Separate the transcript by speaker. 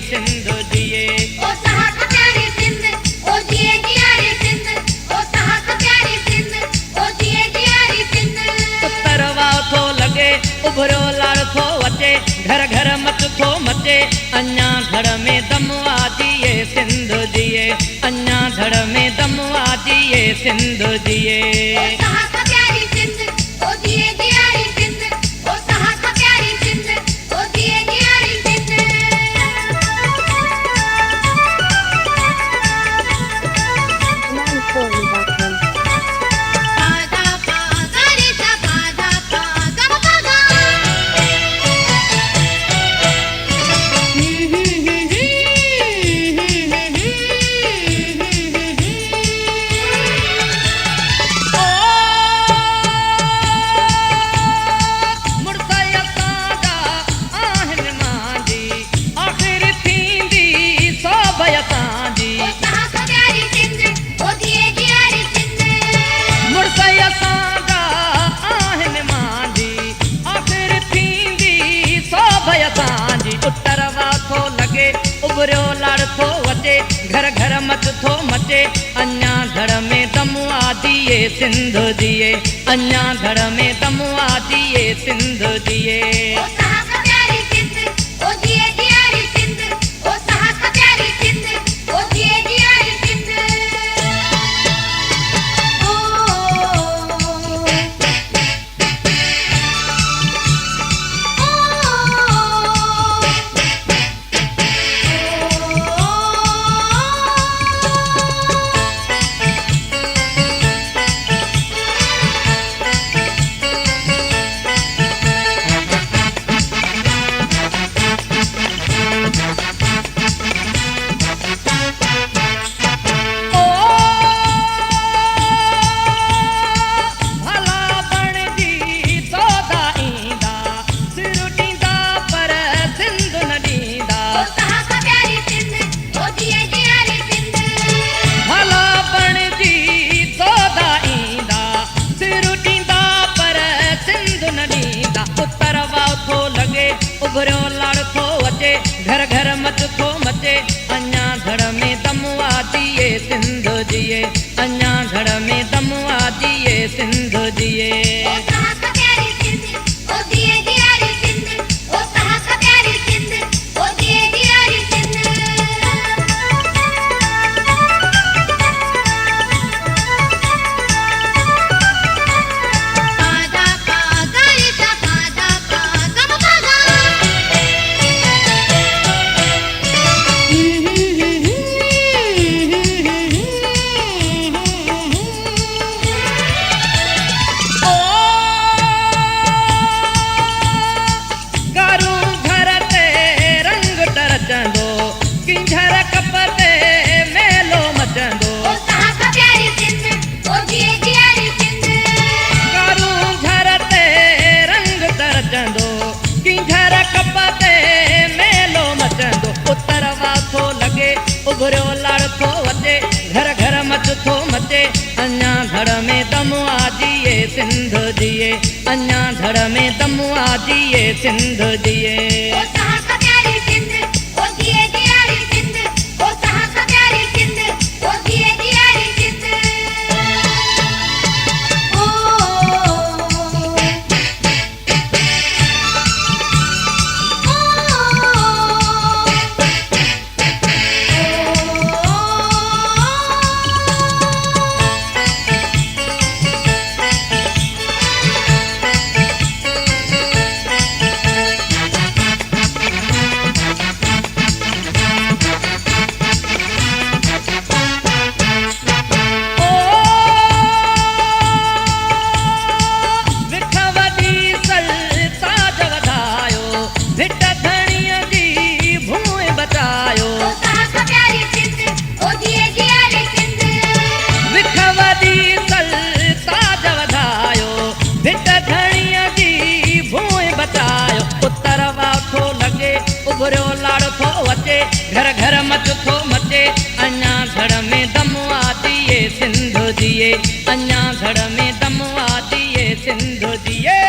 Speaker 1: सिंधु जिए।
Speaker 2: ओ साहब प्यारी सिंध, ओ जिए जियारी सिंध, ओ साहब प्यारी सिंध, ओ जिए जियारी सिंध।
Speaker 1: उत्तरवा थो लगे उभरो लाड़ थो वचे, घर घर मच थो मचे, अञा धड़ में दम आजिए सिंधु जिए, अञा धड़ में दम आजिए सिंधु जिए।
Speaker 2: ओ साहब प्यारी सिंध, ओ जिए जियारी सिंध, ओ साहब प्यारी सिंध, ओ जिए जियारी सिंध। पादा पा गरे सा पादा पा गम पादा।
Speaker 1: मुड़सया साजा आहिन मांजी, आखिर थींदी सोभय साजी।
Speaker 2: ओ साहब प्यारी सिंध, ओ जिए जियारी सिंध।
Speaker 1: मुड़सया साजा आहिन मांजी, आखिर थींदी सोभय साजी। उत्तरवा थो लगे उभरो लाड़ थो वचे, घर घर मच थो मचे, अञा धड़ में दम आजिए सिंधु जिए, अञा धड़ में दम आजिए सिंधु जिए।
Speaker 2: ओ साहब प्यारी सिंध, ओ जिए जियारी सिंध, ओ साहब प्यारी सिंध, ओ जिए जियारी सिंध।
Speaker 1: भला बणजी सौदा ईंदा, सिर ॾींदा पर सिंधु न ॾींदा।
Speaker 2: ओ साहब प्यारी सिंध, ओ जिए जियारी सिंध।
Speaker 1: भला बणजी सौदा ईंदा, सिर ॾींदा पर सिंधु न ॾींदा। उत्तरवा थो लगे उभरो लाड़ थो वचे, घर घर मच थो मचे, अञा धड़ में दम आजिए सिंधु जिए, अञा धड़ में दम आजिए सिंधु जिए।
Speaker 2: ओ साहब प्यारी सिंध, ओ जिए जियारी सिंध, ओ साहब प्यारी सिंध, ओ जिए जियारी सिंध। पादा पा गरे सा पादा पा गम पादा।
Speaker 1: ओ गारू घर ते रंग टरचंदो, किंझर कपते मेलो मचंदो।
Speaker 2: ओ साहब प्यारी सिंध, ओ जिए जियारी सिंध।
Speaker 1: गारू घर ते रंग टरचंदो, किंझर कपते मेलो मचंदो। उत्तरवा थो लगे उभरो लाड़ थो वचे, घर घर मच थो मचे, अञा धड़ में दम आजिए सिंधु जिए, अञा धड़ में दम आजिए सिंधु जिए।
Speaker 2: ओ साहब प्यारी सिंध, ओ जिए जियारी सिंध, ओ साहब प्यारी सिंध, ओ जिए जियारी सिंध।
Speaker 1: उभरो लाड़ थो अचे, घर घर मच थो मचे, अञा धड़ में दम आदिए सिंधु जिए, अञा धड़ में दम आदिए सिंधु जिए।